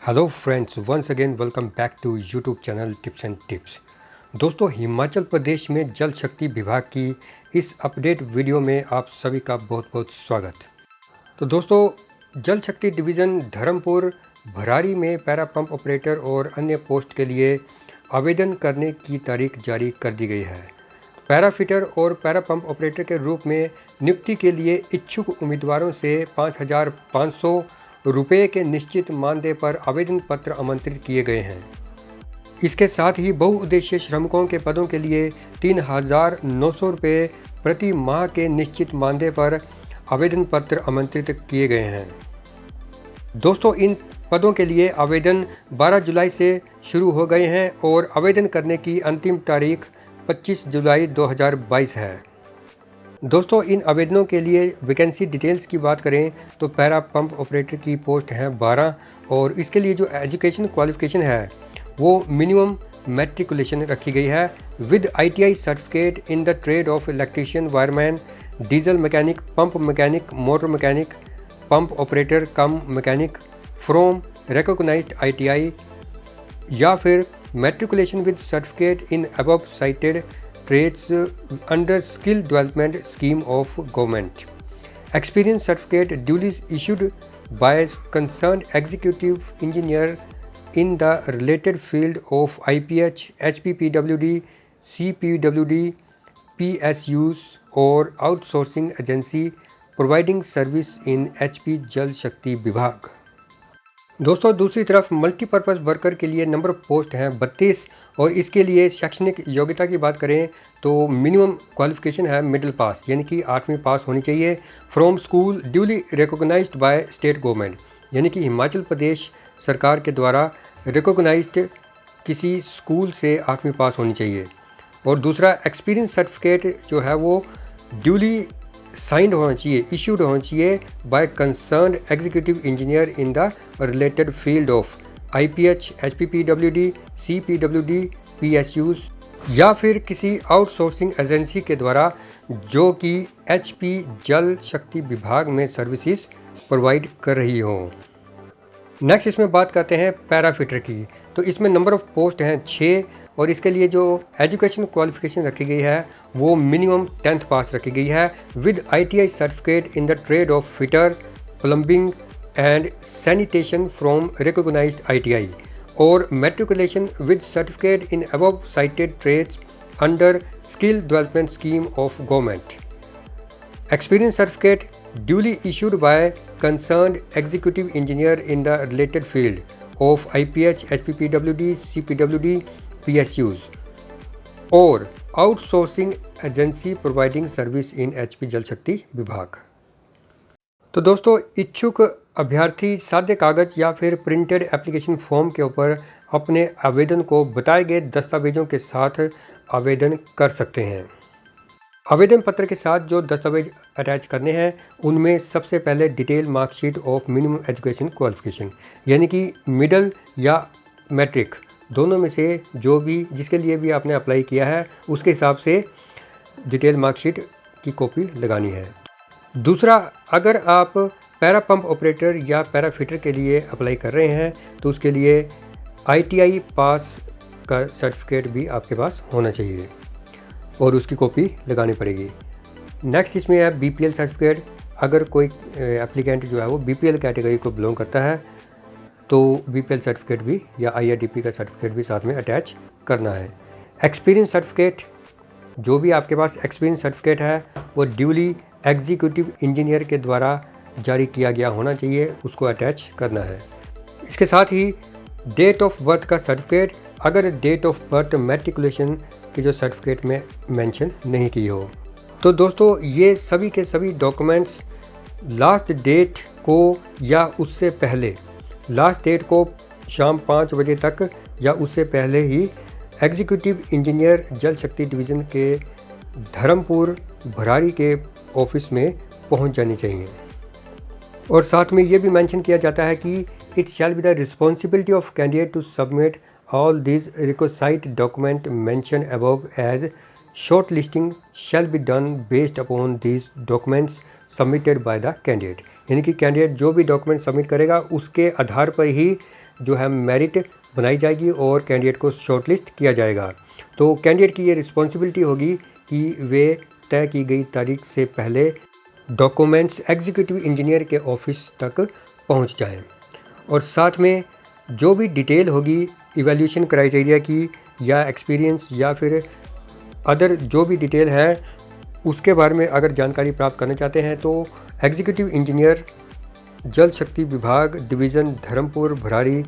Hello friends, once again welcome back to YouTube channel tips and tips. दोस्तों, हिमाचल प्रदेश में जल शक्ति विभाग की इस अपडेट वीडियो में आप सभी का बहुत बहुत स्वागत। तो दोस्तों, जल शक्ति डिवीज़न धर्मपुर भराड़ी में पैरा पंप ऑपरेटर और अन्य पोस्ट के लिए आवेदन करने की तारीख जारी कर दी गई है। पैरा फिटर और पैरा पंप ऑपरेटर के रूप में नियुक्ति के लिए इच्छुक उम्मीदवारों से 5,500 रुपये के निश्चित मानदेय पर आवेदन पत्र आमंत्रित किए गए हैं। इसके साथ ही बहुउद्देशीय श्रमिकों के पदों के लिए 3,900 रुपये प्रति माह के निश्चित मानदेय पर आवेदन पत्र आमंत्रित किए गए हैं। दोस्तों, इन पदों के लिए आवेदन 12 जुलाई से शुरू हो गए हैं और आवेदन करने की अंतिम तारीख 25 जुलाई 2022 है। दोस्तों, इन आवेदनों के लिए वैकेंसी डिटेल्स की बात करें तो पैरा पंप ऑपरेटर की पोस्ट है 12 और इसके लिए जो एजुकेशन क्वालिफिकेशन है वो मिनिमम मैट्रिकुलेशन रखी गई है with ITI certificate in the trade of electrician, wireman, diesel mechanic, pump mechanic, motor mechanic, pump operator cum mechanic from recognised ITI या फिर matriculation with certificate in above cited trades under skill development scheme of government. Experience certificate duly issued by concerned executive engineer in the related field of IPH, HPPWD, CPWD, PSUs or outsourcing agency providing service in HP जल शक्ति विभाग। दोस्तों, दूसरी तरफ multipurpose worker के लिए number of post हैं 32 और इसके लिए शैक्षणिक योग्यता की बात करें तो मिनिमम क्वालिफिकेशन है मिडिल पास, यानी कि 8वीं पास होनी चाहिए from school duly recognised by state government, यानी कि हिमाचल प्रदेश सरकार के द्वारा रिकॉग्नाइज्ड किसी स्कूल से 8वीं पास होनी चाहिए। और दूसरा, एक्सपीरियंस सर्टिफिकेट जो है वो ड्यूली साइंड होना चाहिए, इश्यूड होना चाहिए by concerned executive engineer in the related field of IPH, HPPWD, CPWD, PSUs या फिर किसी आउटसोर्सिंग एजेंसी के द्वारा जो कि HP जल शक्ति विभाग में सर्विसेज प्रोवाइड कर रही हो। नेक्स्ट इसमें बात करते हैं पैराफिटर की। तो इसमें नंबर ऑफ पोस्ट हैं 6 और इसके लिए जो एजुकेशन क्वालिफिकेशन रखी गई है वो मिनिमम 10th पास रखी गई है with ITI certificate in the trade of fitter, plumbing and sanitation from recognised ITI और matriculation with certificate in above cited trades under skill development scheme of government. Experience certificate duly issued by concerned executive engineer in the related field of IPH, HPPWD, CPWD, PSUs और outsourcing agency providing service in HP जल शक्ति विभाग। तो दोस्तों, इच्छुक अभ्यर्थी सादे कागज़ या फिर प्रिंटेड एप्लीकेशन फॉर्म के ऊपर अपने आवेदन को बताए गए दस्तावेजों के साथ आवेदन कर सकते हैं। आवेदन पत्र के साथ जो दस्तावेज अटैच करने हैं उनमें सबसे पहले detail marksheet of minimum education qualification, यानी कि मिडिल या मैट्रिक दोनों में से जो भी जिसके लिए भी आपने अप्लाई किया है उसके हिसाब से डिटेल मार्कशीट की कॉपी लगानी है। दूसरा, अगर आप पैरा पंप ऑपरेटर या पैरा फिटर के लिए अप्लाई कर रहे हैं तो उसके लिए ITI पास का सर्टिफिकेट भी आपके पास होना चाहिए और उसकी कॉपी लगानी पड़ेगी। नेक्स्ट इसमें है BPL सर्टिफिकेट। अगर कोई एप्लीकेंट जो है वो BPL कैटेगरी को बिलोंग करता है तो BPL सर्टिफिकेट भी या IRDP का सर्टिफिकेट भी साथ में अटैच करना है। एक्सपीरियंस सर्टिफिकेट, जो भी आपके पास एक्सपीरियंस सर्टिफिकेट है वो ड्यूली एग्जीक्यूटिव इंजीनियर के द्वारा जारी किया गया होना चाहिए, उसको अटैच करना है। इसके साथ ही डेट ऑफ बर्थ का सर्टिफिकेट, अगर डेट ऑफ बर्थ मैट्रिकुलेशन की जो सर्टिफिकेट में मेंशन नहीं की हो। तो दोस्तों, ये सभी के सभी डॉक्यूमेंट्स लास्ट डेट को या उससे पहले, लास्ट डेट को शाम 5 बजे तक या उससे पहले ही एग्जीक्यूटिव इंजीनियर जल शक्ति डिवीज़न के धर्मपुर भराड़ी के ऑफिस में पहुंच जानी चाहिए। और साथ में ये भी मेंशन किया जाता है कि it shall be the responsibility of candidate to submit all these requisite document mentioned above as shortlisting shall be done based upon these documents submitted by the candidate। यानी कि कैंडिडेट जो भी डॉक्यूमेंट सबमिट करेगा उसके आधार पर ही जो है merit बनाई जाएगी और कैंडिडेट को शॉर्टलिस्ट किया जाएगा। तो कैंडिडेट की ये रिस्पॉन्सिबिलिटी होगी कि वे तय की गई तारीख से पहले डॉक्यूमेंट्स एग्जीक्यूटिव इंजीनियर के ऑफिस तक पहुंच जाएं और साथ में जो भी डिटेल होगी इवैल्यूएशन क्राइटेरिया की या एक्सपीरियंस या फिर अदर जो भी डिटेल है उसके बारे में अगर जानकारी प्राप्त करना चाहते हैं तो एग्जीक्यूटिव इंजीनियर जल शक्ति विभाग डिवीज़न धर्मपुर भराड़ी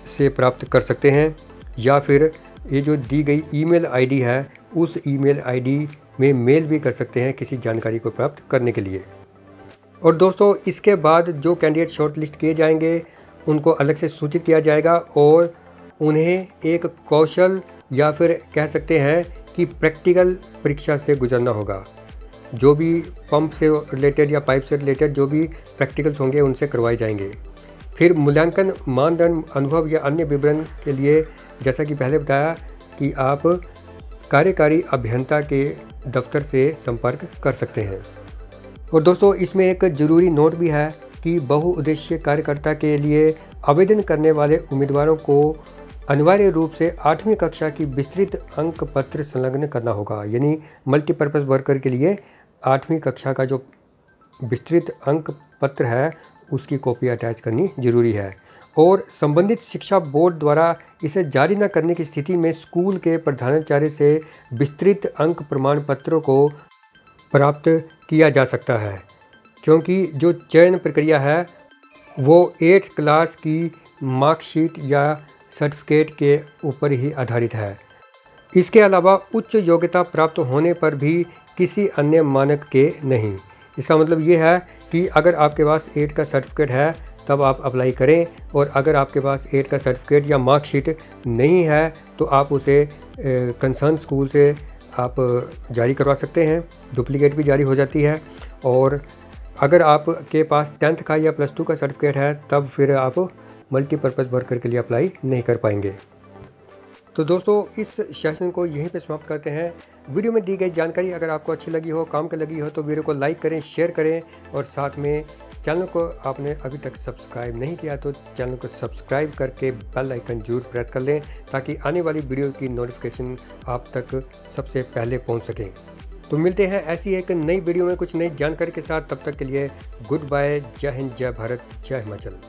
से प्राप्त कर सकते हैं या फिर ये जो दी गई ईमेल आईडी है उस ईमेल आईडी में मेल भी कर सकते हैं किसी जानकारी को प्राप्त करने के लिए। और दोस्तों इसके बाद जो कैंडिडेट शॉर्टलिस्ट किए जाएंगे उनको अलग से सूचित किया जाएगा और उन्हें एक कौशल या फिर कह सकते हैं कि प्रैक्टिकल परीक्षा से गुजरना होगा। जो भी पंप से रिलेटेड या पाइप से रिलेटेड जो भी प्रैक्टिकल्स होंगे उनसे करवाए जाएंगे। फिर मूल्यांकन मानदंड अनुभव या अन्य विवरण के लिए जैसा कि पहले बताया कि आप कार्यकारी अभियंता के दफ्तर से संपर्क कर सकते हैं। और दोस्तों इसमें एक ज़रूरी नोट भी है कि बहुउद्देशीय कार्यकर्ता के लिए आवेदन करने वाले उम्मीदवारों को अनिवार्य रूप से 8वीं कक्षा की विस्तृत अंक पत्र संलग्न करना होगा। यानी मल्टीपर्पज़ वर्कर के लिए 8वीं कक्षा का जो विस्तृत अंक पत्र है उसकी कॉपी अटैच करनी जरूरी है। और संबंधित शिक्षा बोर्ड द्वारा इसे जारी न करने की स्थिति में स्कूल के प्रधानाचार्य से विस्तृत अंक प्रमाण पत्रों को प्राप्त किया जा सकता है, क्योंकि जो चयन प्रक्रिया है वो 8th क्लास की मार्कशीट या सर्टिफिकेट के ऊपर ही आधारित है। इसके अलावा उच्च योग्यता प्राप्त होने पर भी किसी अन्य मानक के नहीं। इसका मतलब ये है कि अगर आपके पास 8 का सर्टिफिकेट है तब आप अप्लाई करें, और अगर आपके पास 8 का सर्टिफिकेट या मार्कशीट नहीं है तो आप उसे कंसर्न स्कूल से आप जारी करवा सकते हैं। डुप्लीकेट भी जारी हो जाती है। और अगर आपके पास 10th का या +2 का सर्टिफिकेट है तब फिर आप मल्टीपर्पज़ वर्कर के लिए अप्लाई नहीं कर पाएंगे। तो दोस्तों इस सेशन को यहीं पे समाप्त करते हैं। वीडियो में दी गई जानकारी अगर आपको अच्छी लगी हो, काम की लगी हो तो वीडियो को लाइक करें, शेयर करें और साथ में चैनल को आपने अभी तक सब्सक्राइब नहीं किया तो चैनल को सब्सक्राइब करके बेल आइकन जरूर प्रेस कर लें ताकि आने वाली वीडियो की नोटिफिकेशन आप तक सबसे पहले पहुंच सकें। तो मिलते हैं ऐसी एक नई वीडियो में कुछ नई जानकारी के साथ। तब तक के लिए गुड बाय। जय हिंद, जय भारत, जय हिमाचल।